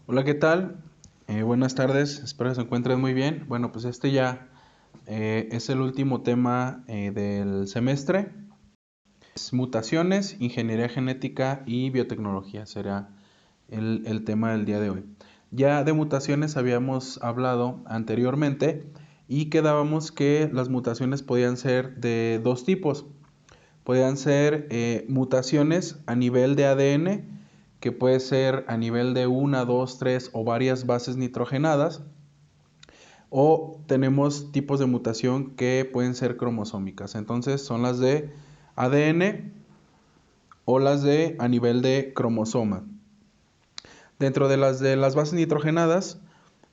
Hola, ¿qué tal? Buenas tardes, espero que se encuentren muy bien. Bueno, pues este ya es el último tema del semestre. Es mutaciones, ingeniería genética y biotecnología será el tema del día de hoy. Ya de mutaciones habíamos hablado anteriormente y quedábamos que las mutaciones podían ser de dos tipos. Podían ser mutaciones a nivel de ADN, que puede ser a nivel de una, dos, tres o varias bases nitrogenadas, o tenemos tipos de mutación que pueden ser cromosómicas. Entonces son las de ADN o las de a nivel de cromosoma. Dentro de las bases nitrogenadas,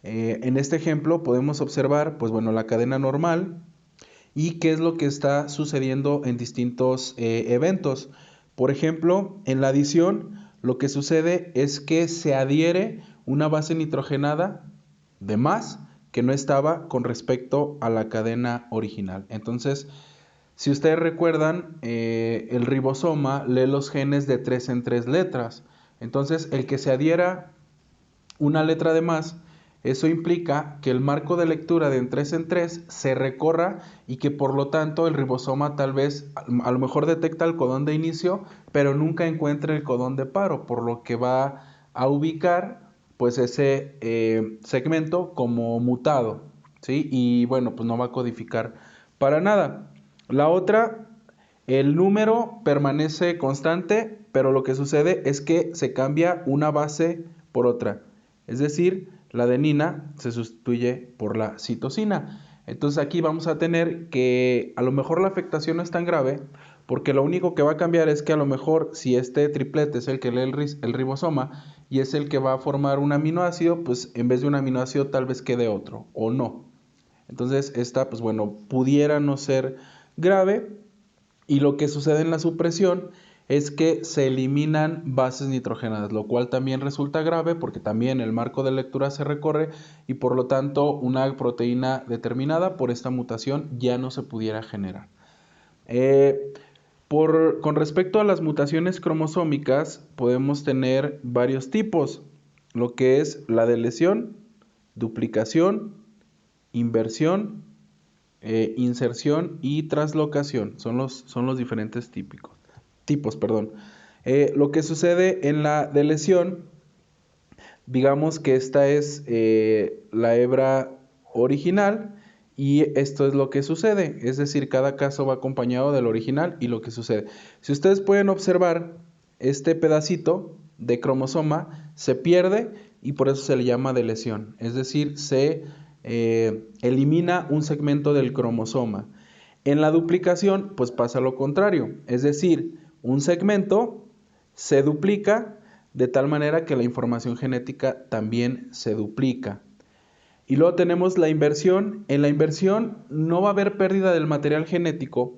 en este ejemplo podemos observar, pues bueno, la cadena normal y qué es lo que está sucediendo en distintos eventos. Por ejemplo, en la adición, lo que sucede es que se adhiere una base nitrogenada de más que no estaba con respecto a la cadena original. Entonces, si ustedes recuerdan, el ribosoma lee los genes de 3 en 3 letras. Entonces, el que se adhiera una letra de más, eso implica que el marco de lectura de en 3 en 3 se recorra y que por lo tanto el ribosoma tal vez a lo mejor detecta el codón de inicio, pero nunca encuentre el codón de paro, por lo que va a ubicar pues ese segmento como mutado, ¿sí? Y bueno, pues no va a codificar para nada. La otra, el número permanece constante, pero lo que sucede es que se cambia una base por otra. Es decir, la adenina se sustituye por la citosina. Entonces aquí vamos a tener que a lo mejor la afectación no es tan grave, porque lo único que va a cambiar es que a lo mejor si este triplete es el que lee el ribosoma y es el que va a formar un aminoácido, pues en vez de un aminoácido tal vez quede otro o no. Entonces esta, pues bueno, pudiera no ser grave, y lo que sucede en la supresión es que se eliminan bases nitrogenadas, lo cual también resulta grave porque también el marco de lectura se recorre y por lo tanto una proteína determinada por esta mutación ya no se pudiera generar. Con respecto a las mutaciones cromosómicas, podemos tener varios tipos, lo que es la deleción, duplicación, inversión, inserción y translocación. Son los diferentes tipos. Perdón. Lo que sucede en la deleción, digamos que esta es la hebra original y esto es lo que sucede. Es decir, cada caso va acompañado del original y lo que sucede. Si ustedes pueden observar, este pedacito de cromosoma se pierde y por eso se le llama deleción. Es decir, se elimina un segmento del cromosoma. En la duplicación, pues pasa lo contrario. Es decir, un segmento se duplica de tal manera que la información genética también se duplica. Y luego tenemos la inversión. En la inversión no va a haber pérdida del material genético,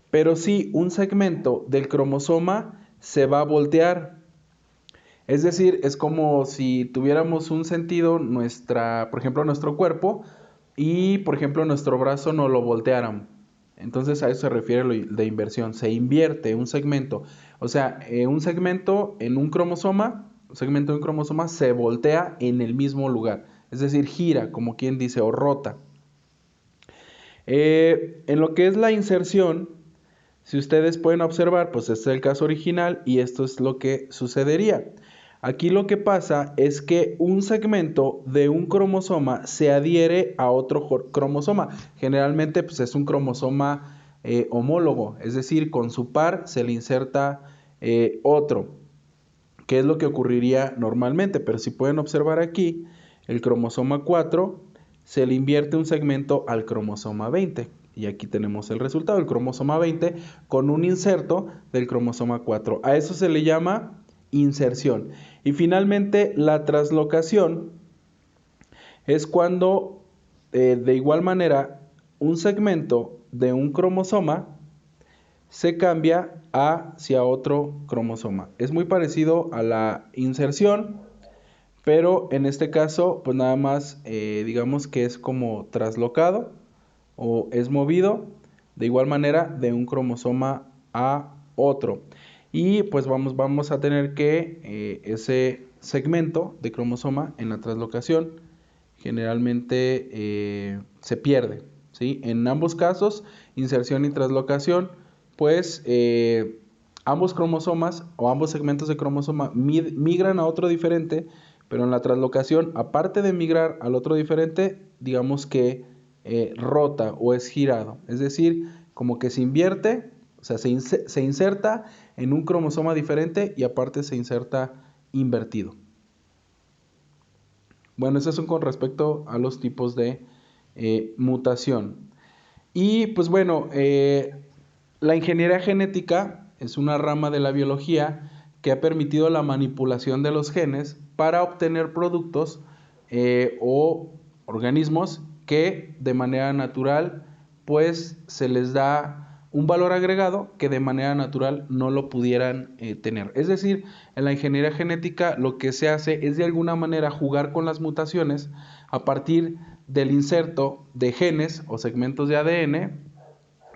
pero sí un segmento del cromosoma se va a voltear. Es decir, es como si tuviéramos un sentido, por ejemplo, nuestro cuerpo y, por ejemplo, nuestro brazo no lo voltearan. Entonces a eso se refiere lo de inversión. Se invierte un segmento. O sea, un segmento en un segmento de un cromosoma se voltea en el mismo lugar. Es decir, gira, como quien dice, o rota. En lo que es la inserción, si ustedes pueden observar, pues este es el caso original y esto es lo que sucedería. Aquí lo que pasa es que un segmento de un cromosoma se adhiere a otro cromosoma. Generalmente pues es un cromosoma homólogo, es decir, con su par se le inserta otro, que es lo que ocurriría normalmente. Pero si pueden observar aquí, el cromosoma 4 se le invierte un segmento al cromosoma 20. Y aquí tenemos el resultado, el cromosoma 20 con un inserto del cromosoma 4. A eso se le llama inserción. Y finalmente la translocación es cuando de igual manera un segmento de un cromosoma se cambia hacia otro cromosoma. Es muy parecido a la inserción, pero en este caso pues nada más digamos que es como traslocado o es movido de igual manera de un cromosoma a otro. Y pues vamos a tener que ese segmento de cromosoma en la translocación generalmente se pierde, ¿sí? En ambos casos, inserción y translocación, pues ambos cromosomas o ambos segmentos de cromosoma migran a otro diferente, pero en la translocación, aparte de migrar al otro diferente, digamos que rota o es girado, es decir, como que se invierte, o sea, se inserta en un cromosoma diferente y aparte se inserta invertido. Bueno, esos son con respecto a los tipos de mutación. Y pues bueno, la ingeniería genética es una rama de la biología que ha permitido la manipulación de los genes para obtener productos o organismos que de manera natural pues se les da un valor agregado que de manera natural no lo pudieran tener. Es decir, en la ingeniería genética lo que se hace es de alguna manera jugar con las mutaciones a partir del inserto de genes o segmentos de ADN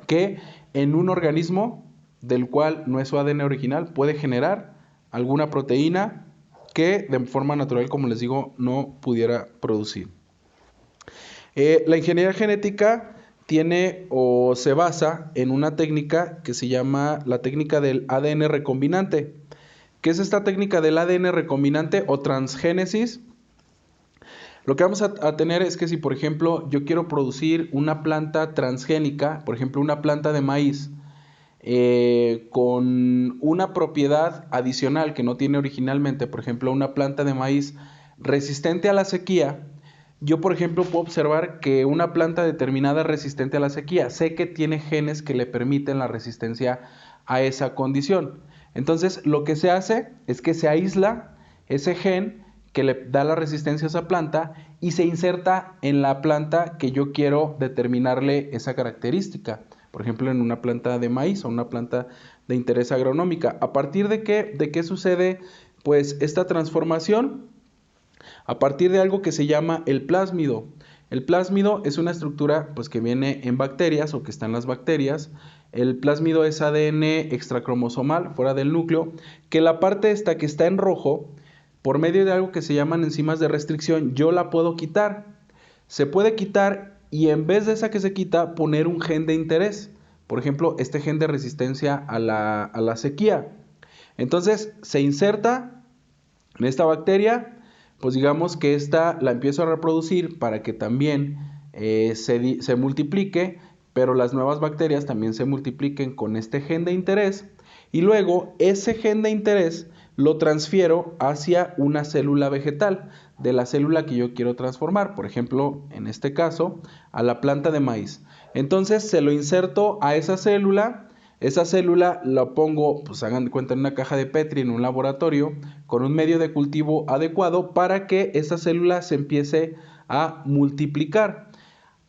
que en un organismo del cual no es su ADN original puede generar alguna proteína que de forma natural, como les digo, no pudiera producir. La ingeniería genética tiene o se basa en una técnica que se llama la técnica del ADN recombinante. ¿Qué es esta técnica del ADN recombinante o transgénesis? Lo que vamos a tener es que si, por ejemplo, yo quiero producir una planta transgénica, por ejemplo, una planta de maíz, con una propiedad adicional que no tiene originalmente, por ejemplo, una planta de maíz resistente a la sequía, yo, por ejemplo, puedo observar que una planta determinada es resistente a la sequía. Sé que tiene genes que le permiten la resistencia a esa condición. Entonces, lo que se hace es que se aísla ese gen que le da la resistencia a esa planta y se inserta en la planta que yo quiero determinarle esa característica. Por ejemplo, en una planta de maíz o una planta de interés agronómica. ¿A partir de qué sucede pues esta transformación? A partir de algo que se llama el plásmido. El plásmido es una estructura pues, que viene en bacterias o que está en las bacterias. El plásmido es ADN extracromosomal fuera del núcleo, que la parte esta que está en rojo, por medio de algo que se llaman enzimas de restricción, yo la puedo quitar. Se puede quitar y en vez de esa que se quita, poner un gen de interés. Por ejemplo, este gen de resistencia a la sequía. Entonces, se inserta en esta bacteria, pues digamos que esta la empiezo a reproducir para que también se multiplique, pero las nuevas bacterias también se multipliquen con este gen de interés y luego ese gen de interés lo transfiero hacia una célula vegetal de la célula que yo quiero transformar, por ejemplo, en este caso, a la planta de maíz. Entonces se lo inserto a esa célula la pongo, pues hagan de cuenta, en una caja de Petri, en un laboratorio, con un medio de cultivo adecuado para que esa célula se empiece a multiplicar.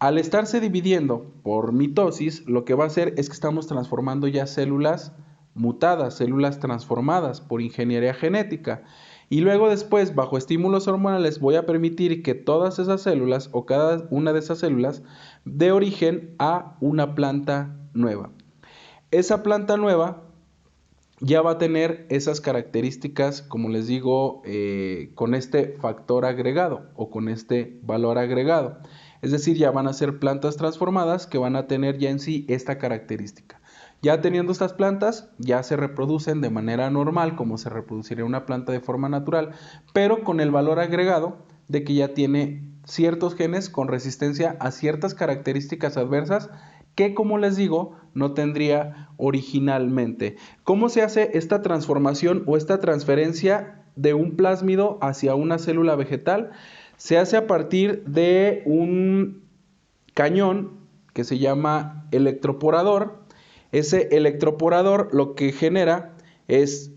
Al estarse dividiendo por mitosis, lo que va a hacer es que estamos transformando ya células mutadas, células transformadas por ingeniería genética. Y luego después, bajo estímulos hormonales, voy a permitir que todas esas células o cada una de esas células dé origen a una planta nueva. Esa planta nueva ya va a tener esas características, como les digo, con este factor agregado o con este valor agregado. Es decir, ya van a ser plantas transformadas que van a tener ya en sí esta característica. Ya teniendo estas plantas, ya se reproducen de manera normal, como se reproduciría una planta de forma natural, pero con el valor agregado de que ya tiene ciertos genes con resistencia a ciertas características adversas que, como les digo, no tendría originalmente. ¿Cómo se hace esta transformación o esta transferencia de un plásmido hacia una célula vegetal? Se hace a partir de un cañón que se llama electroporador. Ese electroporador lo que genera es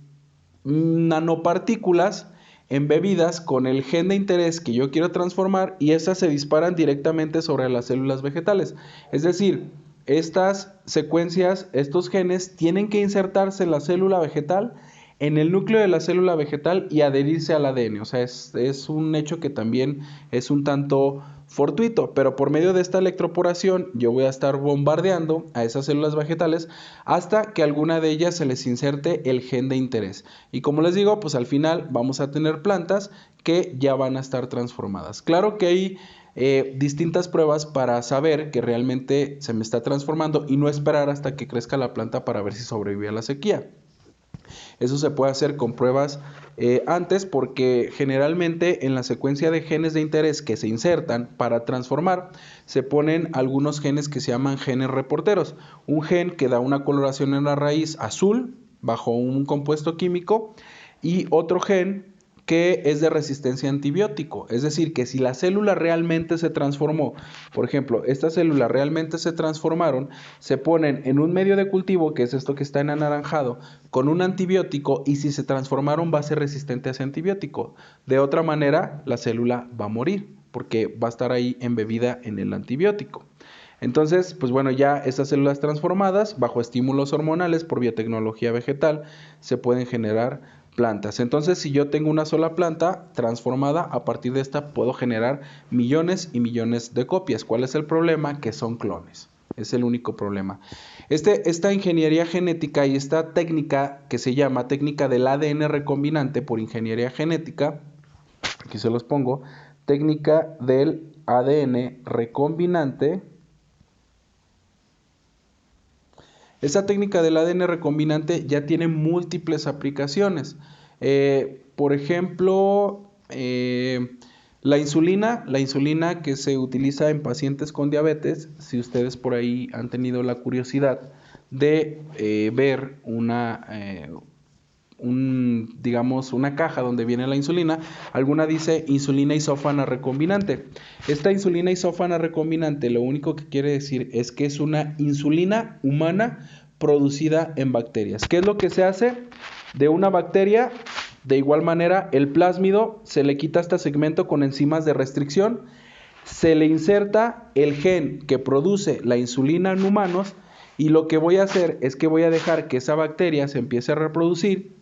nanopartículas embebidas con el gen de interés que yo quiero transformar y esas se disparan directamente sobre las células vegetales. Es decir, estas secuencias, estos genes tienen que insertarse en la célula vegetal en el núcleo de la célula vegetal y adherirse al ADN. O sea, es un hecho que también es un tanto fortuito, pero por medio de esta electroporación yo voy a estar bombardeando a esas células vegetales hasta que alguna de ellas se les inserte el gen de interés. Y como les digo, pues al final vamos a tener plantas que ya van a estar transformadas. Claro que hay distintas pruebas para saber que realmente se me está transformando y no esperar hasta que crezca la planta para ver si sobrevive a la sequía. Eso se puede hacer con pruebas antes, porque generalmente en la secuencia de genes de interés que se insertan para transformar, se ponen algunos genes que se llaman genes reporteros. Un gen que da una coloración en la raíz azul bajo un compuesto químico y otro gen que es de resistencia a antibiótico. Es decir, que si la célula realmente se transformó, por ejemplo, estas células realmente se transformaron, se ponen en un medio de cultivo, que es esto que está en anaranjado, con un antibiótico, y si se transformaron va a ser resistente a ese antibiótico. De otra manera, la célula va a morir, porque va a estar ahí embebida en el antibiótico. Entonces, pues bueno, ya estas células transformadas, bajo estímulos hormonales por biotecnología vegetal, se pueden generar plantas. Entonces, si yo tengo una sola planta transformada, a partir de esta puedo generar millones y millones de copias. ¿Cuál es el problema? Que son clones. Es el único problema. Esta ingeniería genética y esta técnica que se llama técnica del ADN recombinante por ingeniería genética, aquí se los pongo, técnica del ADN recombinante. Esta técnica del ADN recombinante ya tiene múltiples aplicaciones. Por ejemplo, la insulina que se utiliza en pacientes con diabetes, si ustedes por ahí han tenido la curiosidad de ver digamos, una caja donde viene la insulina, alguna dice insulina isófana recombinante. Esta insulina isófana recombinante lo único que quiere decir es que es una insulina humana producida en bacterias. ¿Qué es lo que se hace? De una bacteria, de igual manera, el plásmido se le quita este segmento con enzimas de restricción, se le inserta el gen que produce la insulina en humanos, y lo que voy a hacer es que voy a dejar que esa bacteria se empiece a reproducir.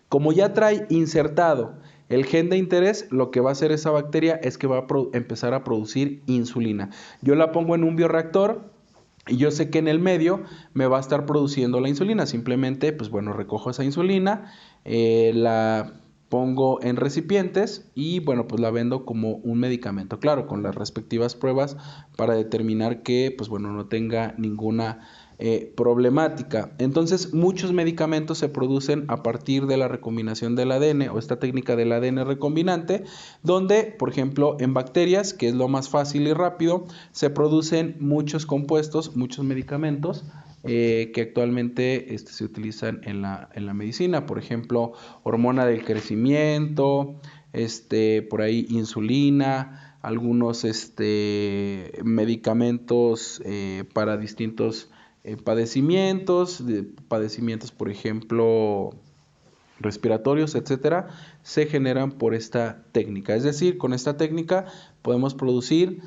Como ya trae insertado el gen de interés, lo que va a hacer esa bacteria es que va a empezar a producir insulina. Yo la pongo en un bioreactor y yo sé que en el medio me va a estar produciendo la insulina. Simplemente, pues bueno, recojo esa insulina, la pongo en recipientes y bueno, pues la vendo como un medicamento. Claro, con las respectivas pruebas para determinar que, pues bueno, no tenga ninguna problemática. Entonces, muchos medicamentos se producen a partir de la recombinación del ADN o esta técnica del ADN recombinante, donde, por ejemplo, en bacterias, que es lo más fácil y rápido, se producen muchos compuestos, muchos medicamentos que actualmente se utilizan en la medicina. Por ejemplo, hormona del crecimiento, por ahí insulina, algunos medicamentos para distintos padecimientos, por ejemplo, respiratorios, etcétera, se generan por esta técnica. Es decir, con esta técnica podemos producir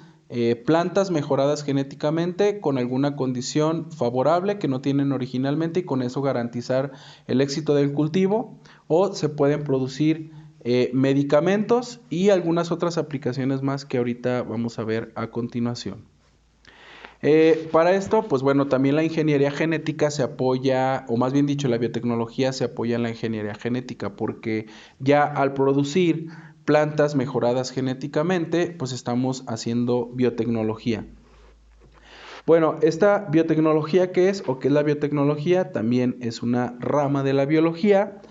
plantas mejoradas genéticamente con alguna condición favorable que no tienen originalmente y con eso garantizar el éxito del cultivo, o se pueden producir medicamentos y algunas otras aplicaciones más que ahorita vamos a ver a continuación. Para esto, pues bueno, también la ingeniería genética se apoya, o más bien dicho, la biotecnología se apoya en la ingeniería genética, porque ya al producir plantas mejoradas genéticamente, pues estamos haciendo biotecnología. Bueno, esta biotecnología, ¿qué es? ¿O qué es la biotecnología? También es una rama de la biología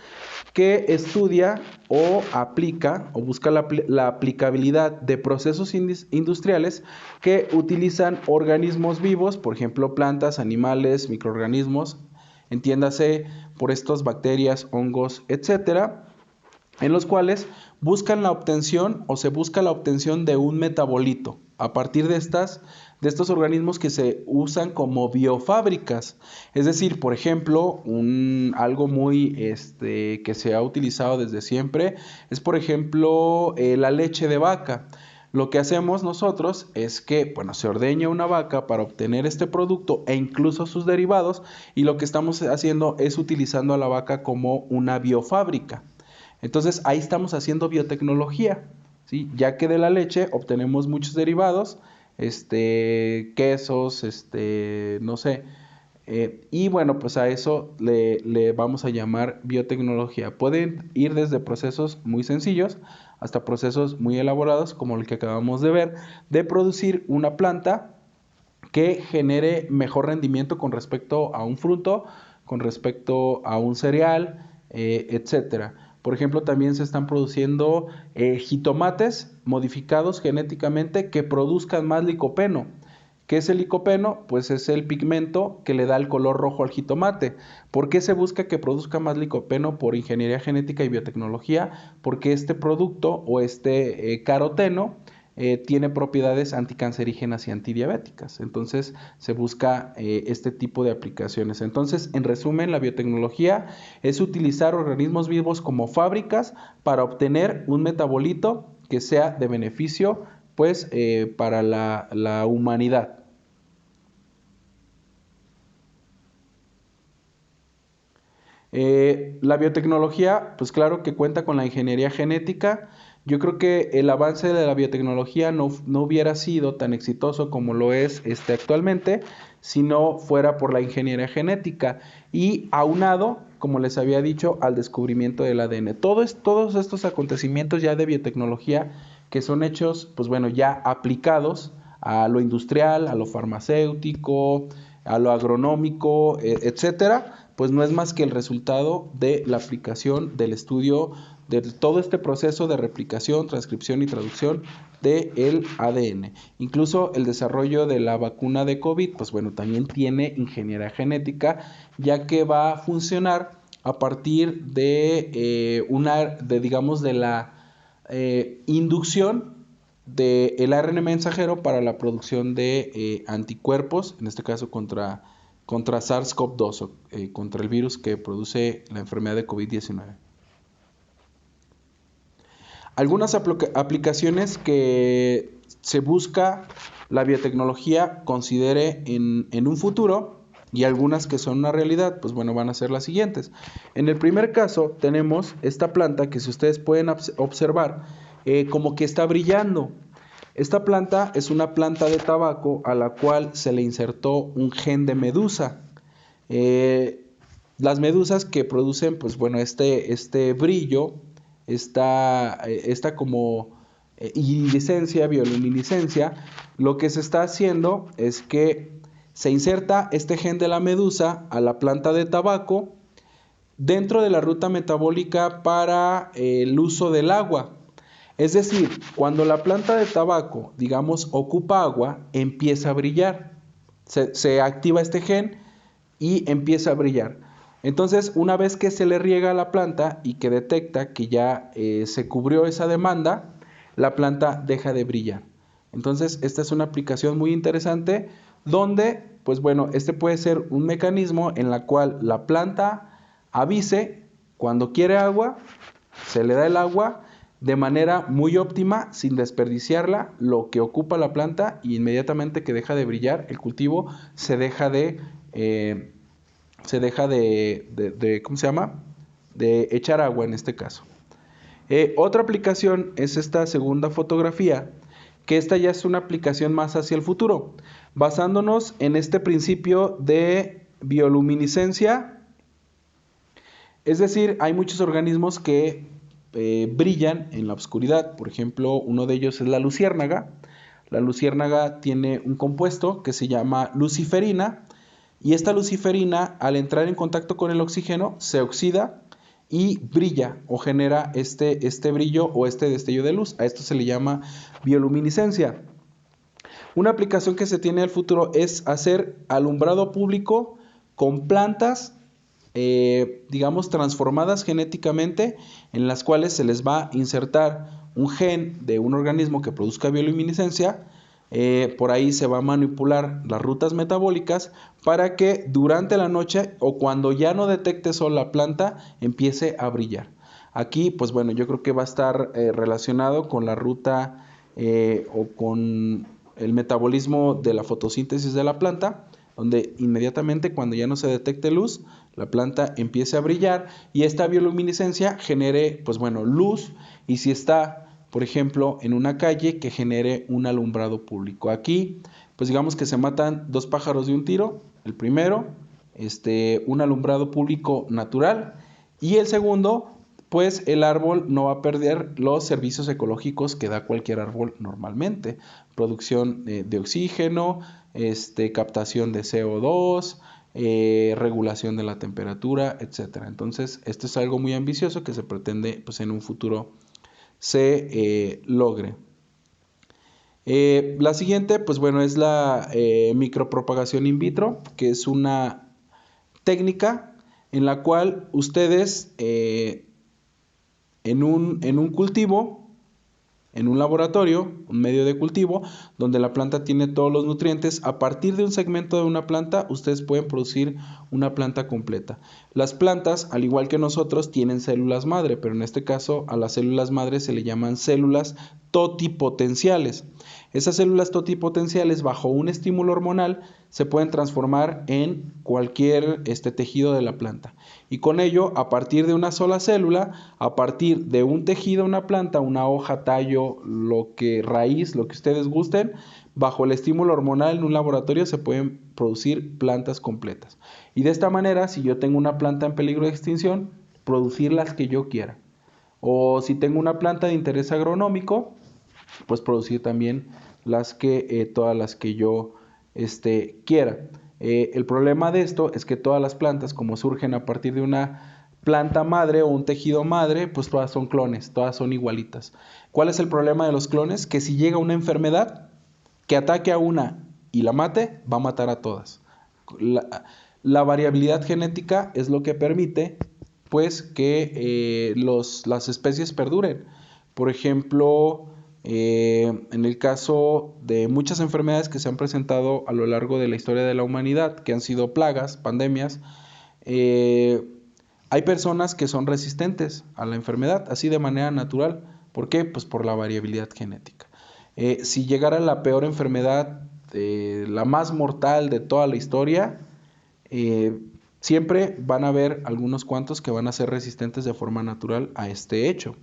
que estudia o aplica o busca la aplicabilidad de procesos industriales que utilizan organismos vivos, por ejemplo, plantas, animales, microorganismos, entiéndase por estas bacterias, hongos, etcétera, en los cuales buscan la obtención o se busca la obtención de un metabolito a partir de estos organismos que se usan como biofábricas. Es decir, por ejemplo, algo muy que se ha utilizado desde siempre es, por ejemplo, la leche de vaca. Lo que hacemos nosotros es que, bueno, se ordeña una vaca para obtener este producto e incluso sus derivados, y lo que estamos haciendo es utilizando a la vaca como una biofábrica. Entonces ahí estamos haciendo biotecnología, ¿sí? Ya que de la leche obtenemos muchos derivados, quesos, no sé, y bueno, pues a eso le vamos a llamar biotecnología. Pueden ir desde procesos muy sencillos hasta procesos muy elaborados, como el que acabamos de ver, de producir una planta que genere mejor rendimiento con respecto a un fruto, con respecto a un cereal, etcétera. Por ejemplo, también se están produciendo jitomates modificados genéticamente que produzcan más licopeno. ¿Qué es el licopeno? Pues es el pigmento que le da el color rojo al jitomate. ¿Por qué se busca que produzca más licopeno por ingeniería genética y biotecnología? Porque este producto o este caroteno tiene propiedades anticancerígenas y antidiabéticas. Entonces se busca este tipo de aplicaciones. Entonces, en resumen, la biotecnología es utilizar organismos vivos como fábricas para obtener un metabolito que sea de beneficio, pues, para la humanidad. La biotecnología, pues claro que cuenta con la ingeniería genética. Yo creo que el avance de la biotecnología no hubiera sido tan exitoso como lo es actualmente si no fuera por la ingeniería genética y aunado, como les había dicho, al descubrimiento del ADN. Todos estos acontecimientos ya de biotecnología que son hechos, pues bueno, ya aplicados a lo industrial, a lo farmacéutico, a lo agronómico, etcétera, pues no es más que el resultado de la aplicación del estudio de todo este proceso de replicación, transcripción y traducción del ADN. Incluso el desarrollo de la vacuna de COVID, pues bueno, también tiene ingeniería genética, ya que va a funcionar a partir digamos, de la inducción del ARN mensajero para la producción de anticuerpos, en este caso contra SARS-CoV-2, contra el virus que produce la enfermedad de COVID-19. Algunas aplicaciones que se busca la biotecnología considere en un futuro y algunas que son una realidad, pues bueno, van a ser las siguientes. En el primer caso tenemos esta planta que si ustedes pueden observar, como que está brillando. Esta planta es una planta de tabaco a la cual se le insertó un gen de medusa. Eh, las medusas que producen, pues bueno, este brillo, esta como iridiscencia, bioluminiscencia, lo que se está haciendo es que se inserta este gen de la medusa a la planta de tabaco dentro de la ruta metabólica para el uso del agua. Es decir, cuando la planta de tabaco, digamos, ocupa agua, empieza a brillar. Se activa este gen y empieza a brillar. Entonces, una vez que se le riega a la planta y que detecta que ya se cubrió esa demanda, la planta deja de brillar. Entonces, esta es una aplicación muy interesante donde, pues bueno, este puede ser un mecanismo en la cual la planta avise cuando quiere agua, se le da el agua de manera muy óptima, sin desperdiciarla, lo que ocupa la planta, y inmediatamente que deja de brillar el cultivo, se deja de ¿cómo se llama? De echar agua en este caso. Otra aplicación es esta segunda fotografía, que esta ya es una aplicación más hacia el futuro, basándonos en este principio de bioluminiscencia. Es decir, hay muchos organismos que brillan en la oscuridad. Por ejemplo, uno de ellos es la luciérnaga. La luciérnaga tiene un compuesto que se llama luciferina, y esta luciferina, al entrar en contacto con el oxígeno, se oxida y brilla o genera este brillo o este destello de luz. A esto se le llama bioluminiscencia. Una aplicación que se tiene al futuro es hacer alumbrado público con plantas, digamos, transformadas genéticamente, en las cuales se les va a insertar un gen de un organismo que produzca bioluminiscencia. Por ahí se va a manipular las rutas metabólicas para que durante la noche o cuando ya no detecte sol la planta empiece a brillar. Aquí, pues bueno, yo creo que va a estar relacionado con la ruta o con el metabolismo de la fotosíntesis de la planta, donde inmediatamente cuando ya no se detecte luz, la planta empiece a brillar y esta bioluminiscencia genere, pues bueno, luz, y si está, por ejemplo, en una calle, que genere un alumbrado público. Aquí, pues digamos que se matan dos pájaros de un tiro. El primero, un alumbrado público natural, y el segundo, pues el árbol no va a perder los servicios ecológicos que da cualquier árbol normalmente: producción de oxígeno, captación de CO2, regulación de la temperatura, etcétera. Entonces, esto es algo muy ambicioso que se pretende, pues, en un futuro se logre. La siguiente, pues bueno, es la micropropagación in vitro, que es una técnica en la cual ustedes en un cultivo, en un laboratorio, un medio de cultivo, donde la planta tiene todos los nutrientes, a partir de un segmento de una planta, ustedes pueden producir una planta completa. Las plantas, al igual que nosotros, tienen células madre, pero en este caso a las células madre se le llaman células totipotenciales. Esas células totipotenciales, bajo un estímulo hormonal, se pueden transformar en cualquier tejido de la planta. Y con ello, a partir de una sola célula, a partir de un tejido, una planta, una hoja, tallo, raíz, lo que ustedes gusten, bajo el estímulo hormonal en un laboratorio se pueden producir plantas completas. Y de esta manera, si yo tengo una planta en peligro de extinción, producir las que yo quiera. O si tengo una planta de interés agronómico, pues producir también todas las que yo quiera. El problema de esto es que todas las plantas, como surgen a partir de una planta madre o un tejido madre, pues todas son clones, todas son igualitas. ¿Cuál es el problema de los clones? Que si llega una enfermedad que ataque a una y la mate, va a matar a todas. La variabilidad genética es lo que permite, pues, que las especies perduren. Por ejemplo, en el caso de muchas enfermedades que se han presentado a lo largo de la historia de la humanidad, que han sido plagas, pandemias, hay personas que son resistentes a la enfermedad, así de manera natural. ¿Por qué? Pues por la variabilidad genética. Si llegara la peor enfermedad, la más mortal de toda la historia, siempre van a haber algunos cuantos que van a ser resistentes de forma natural a este hecho.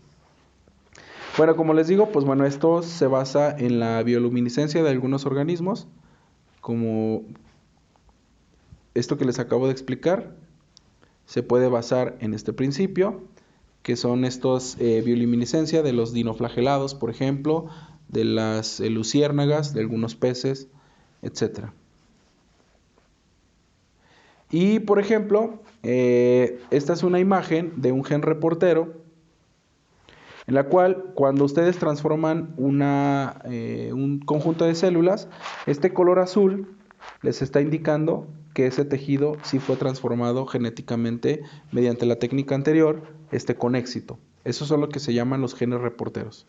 Bueno, como les digo, pues bueno, esto se basa en la bioluminiscencia de algunos organismos, como esto que les acabo de explicar. Se puede basar en este principio, que son estos bioluminiscencia de los dinoflagelados, por ejemplo, de las luciérnagas, de algunos peces, etc. Y, por ejemplo, esta es una imagen de un gen reportero, en la cual, cuando ustedes transforman un conjunto de células, este color azul les está indicando que ese tejido sí fue transformado genéticamente mediante la técnica anterior, con éxito. Esos son lo que se llaman los genes reporteros.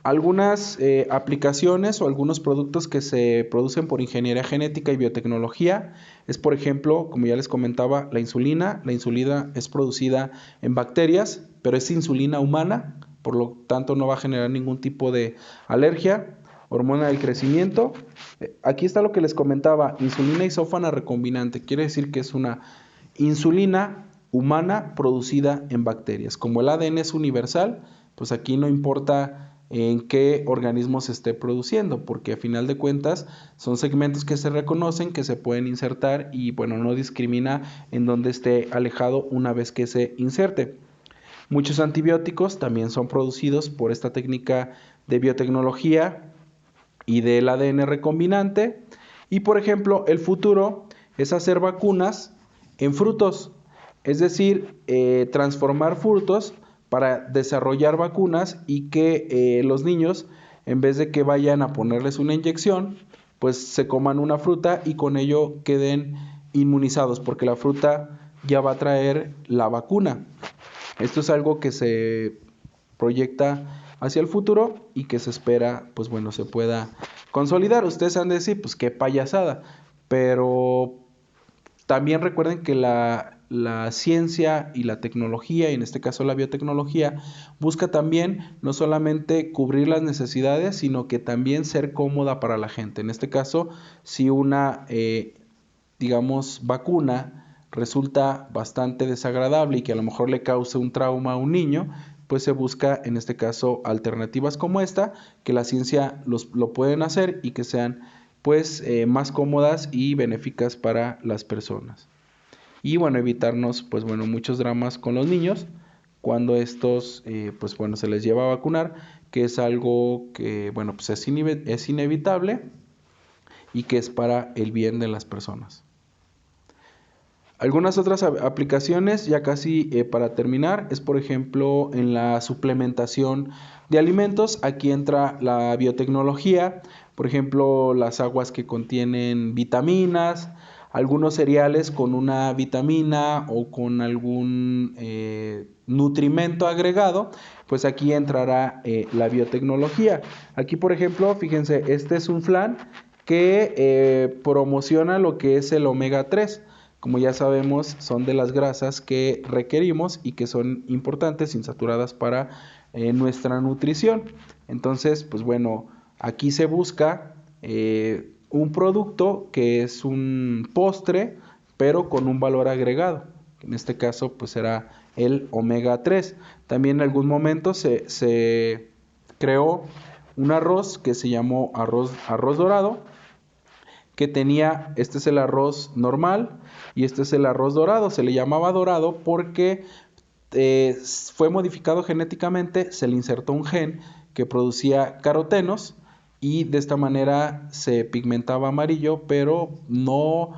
Algunas aplicaciones o algunos productos que se producen por ingeniería genética y biotecnología es, por ejemplo, como ya les comentaba, la insulina. La insulina es producida en bacterias, pero es insulina humana, por lo tanto no va a generar ningún tipo de alergia. Hormona del crecimiento. Aquí está lo que les comentaba: insulina isófana recombinante. Quiere decir que es una insulina humana producida en bacterias. Como el ADN es universal, pues aquí no importa en qué organismo se esté produciendo, porque a final de cuentas son segmentos que se reconocen, que se pueden insertar, y bueno, no discrimina en dónde esté alejado una vez que se inserte. Muchos antibióticos también son producidos por esta técnica de biotecnología y del ADN recombinante. Y, por ejemplo, el futuro es hacer vacunas en frutos, es decir, transformar frutos para desarrollar vacunas, y que los niños, en vez de que vayan a ponerles una inyección, pues se coman una fruta y con ello queden inmunizados, porque la fruta ya va a traer la vacuna. Esto es algo que se proyecta hacia el futuro y que se espera, pues bueno, se pueda consolidar. Ustedes han de decir, pues qué payasada, pero también recuerden que la la ciencia y la tecnología, y en este caso la biotecnología, busca también no solamente cubrir las necesidades, sino que también ser cómoda para la gente. En este caso, si una, digamos, vacuna resulta bastante desagradable y que a lo mejor le cause un trauma a un niño, pues se busca en este caso alternativas como esta, que la ciencia lo pueden hacer y que sean pues más cómodas y benéficas para las personas. Y bueno, evitarnos pues bueno muchos dramas con los niños cuando estos pues bueno se les lleva a vacunar, que es algo que bueno pues es inevitable y que es para el bien de las personas. Algunas otras aplicaciones, ya casi para terminar, es por ejemplo en la suplementación de alimentos. Aquí entra la biotecnología, por ejemplo las aguas que contienen vitaminas, algunos cereales con una vitamina o con algún nutrimento agregado, pues aquí entrará la biotecnología. Aquí por ejemplo, fíjense, este es un flan que promociona lo que es el omega 3. Como ya sabemos, son de las grasas que requerimos y que son importantes, insaturadas para nuestra nutrición. Entonces, pues bueno, aquí se busca un producto que es un postre, pero con un valor agregado. En este caso, pues será el omega 3. También en algún momento se creó un arroz que se llamó arroz dorado, que tenía, este es el arroz normal y este es el arroz dorado. Se le llamaba dorado porque fue modificado genéticamente, se le insertó un gen que producía carotenos y de esta manera se pigmentaba amarillo, pero no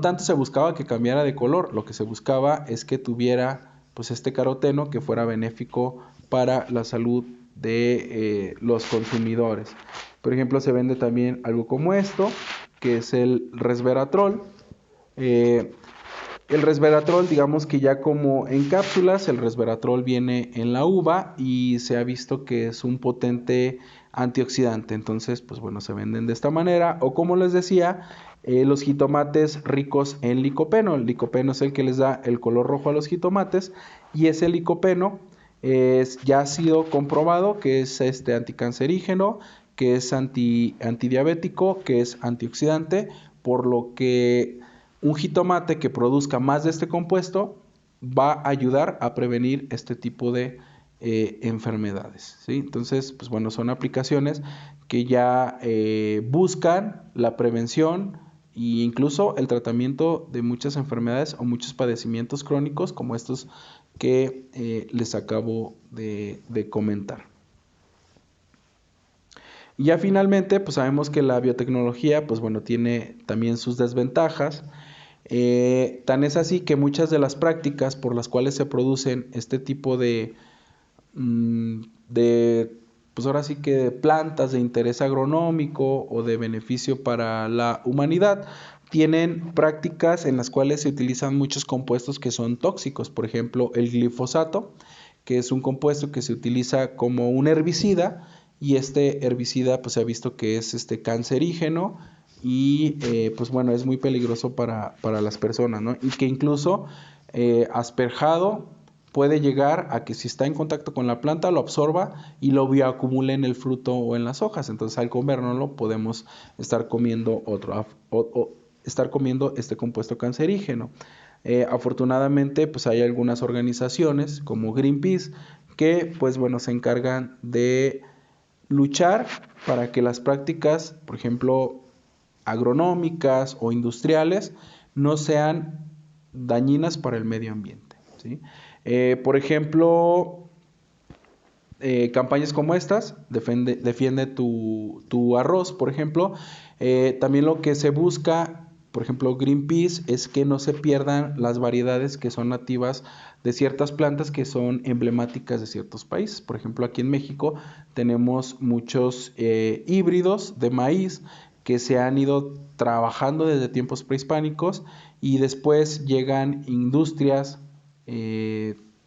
tanto se buscaba que cambiara de color, lo que se buscaba es que tuviera pues este caroteno que fuera benéfico para la salud de los consumidores. Por ejemplo, se vende también algo como esto, que es el resveratrol. El resveratrol, digamos que ya como en cápsulas, el resveratrol viene en la uva y se ha visto que es un potente antioxidante. Entonces, pues bueno, se venden de esta manera. O como les decía, los jitomates ricos en licopeno. El licopeno es el que les da el color rojo a los jitomates y ese licopeno ya ha sido comprobado que es anticancerígeno, que es antidiabético, que es antioxidante, por lo que un jitomate que produzca más de este compuesto va a ayudar a prevenir este tipo de enfermedades, ¿sí? Entonces, pues bueno, son aplicaciones que ya buscan la prevención e incluso el tratamiento de muchas enfermedades o muchos padecimientos crónicos como estos que les acabo de comentar. Y ya finalmente, pues sabemos que la biotecnología, pues bueno, tiene también sus desventajas. Tan es así que muchas de las prácticas por las cuales se producen este tipo de pues ahora sí que de plantas de interés agronómico o de beneficio para la humanidad, tienen prácticas en las cuales se utilizan muchos compuestos que son tóxicos. Por ejemplo, el glifosato, que es un compuesto que se utiliza como un herbicida, y este herbicida pues se ha visto que es cancerígeno y pues bueno, es muy peligroso para las personas, ¿no? Y que incluso asperjado puede llegar a que si está en contacto con la planta lo absorba y lo bioacumule en el fruto o en las hojas. Entonces al comérnoslo podemos estar comiendo estar comiendo este compuesto cancerígeno. Afortunadamente pues hay algunas organizaciones como Greenpeace que pues bueno se encargan de luchar para que las prácticas, por ejemplo, agronómicas o industriales, no sean dañinas para el medio ambiente, ¿sí? Por ejemplo, campañas como estas, defiende tu arroz, por ejemplo. También lo que se busca, por ejemplo, Greenpeace, es que no se pierdan las variedades que son nativas de ciertas plantas que son emblemáticas de ciertos países. Por ejemplo, aquí en México tenemos muchos híbridos de maíz que se han ido trabajando desde tiempos prehispánicos y después llegan industrias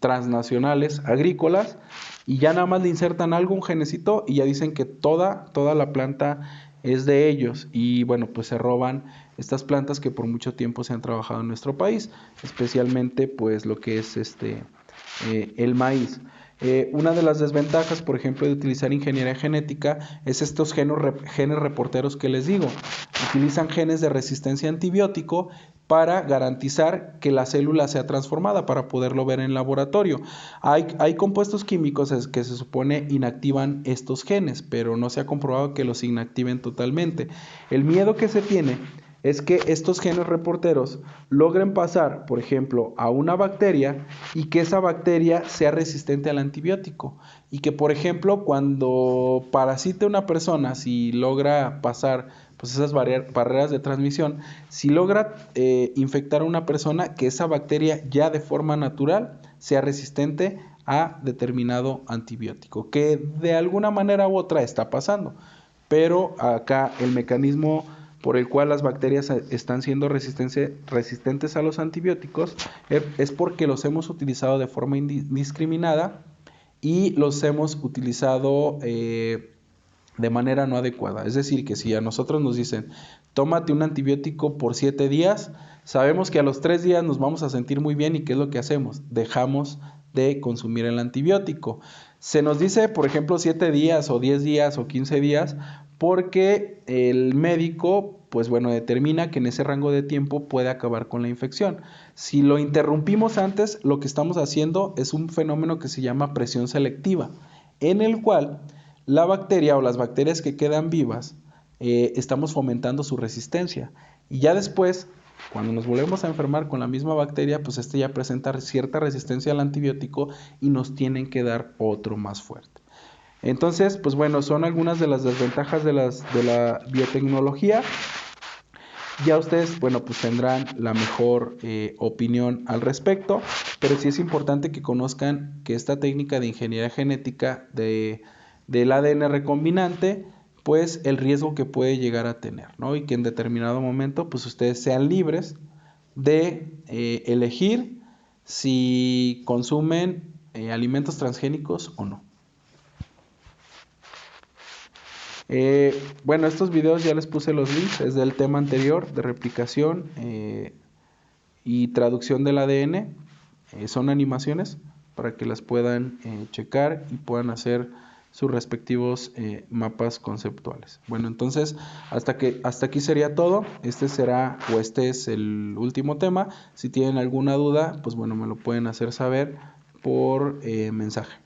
transnacionales agrícolas y ya nada más le insertan algo, un genecito y ya dicen que toda la planta es de ellos y bueno, pues se roban estas plantas que por mucho tiempo se han trabajado en nuestro país, especialmente pues lo que es el maíz. Una de las desventajas, por ejemplo, de utilizar ingeniería genética es estos genes reporteros que les digo. Utilizan genes de resistencia a antibiótico para garantizar que la célula sea transformada, para poderlo ver en laboratorio. Hay compuestos químicos que se supone inactivan estos genes, pero no se ha comprobado que los inactiven totalmente. El miedo que se tiene es que estos genes reporteros logren pasar, por ejemplo, a una bacteria y que esa bacteria sea resistente al antibiótico. Y que, por ejemplo, cuando parasite una persona, si logra pasar pues esas barreras de transmisión, si logra infectar a una persona, que esa bacteria ya de forma natural sea resistente a determinado antibiótico, que de alguna manera u otra está pasando. Pero acá el mecanismo por el cual las bacterias están siendo resistentes a los antibióticos es porque los hemos utilizado de forma indiscriminada y los hemos utilizado de manera no adecuada. Es decir, que si a nosotros nos dicen, tómate un antibiótico por 7 días, sabemos que a los 3 días nos vamos a sentir muy bien y ¿qué es lo que hacemos? Dejamos de consumir el antibiótico. Se nos dice, por ejemplo, 7 días o 10 días o 15 días porque el médico, pues bueno, determina que en ese rango de tiempo puede acabar con la infección. Si lo interrumpimos antes, lo que estamos haciendo es un fenómeno que se llama presión selectiva, en el cual la bacteria o las bacterias que quedan vivas, estamos fomentando su resistencia. Y ya después, cuando nos volvemos a enfermar con la misma bacteria, pues ya presenta cierta resistencia al antibiótico y nos tienen que dar otro más fuerte. Entonces, pues bueno, son algunas de las desventajas de la biotecnología. Ya ustedes, bueno, pues tendrán la mejor opinión al respecto, pero sí es importante que conozcan que esta técnica de ingeniería genética del ADN recombinante, pues el riesgo que puede llegar a tener, ¿no? Y que en determinado momento, pues ustedes sean libres de elegir si consumen alimentos transgénicos o no. Bueno, estos videos ya les puse los links, es del tema anterior de replicación y traducción del ADN. Son animaciones para que las puedan checar y puedan hacer sus respectivos mapas conceptuales. Bueno, entonces hasta aquí sería todo. Este es el último tema. Si tienen alguna duda, pues bueno, me lo pueden hacer saber por mensaje.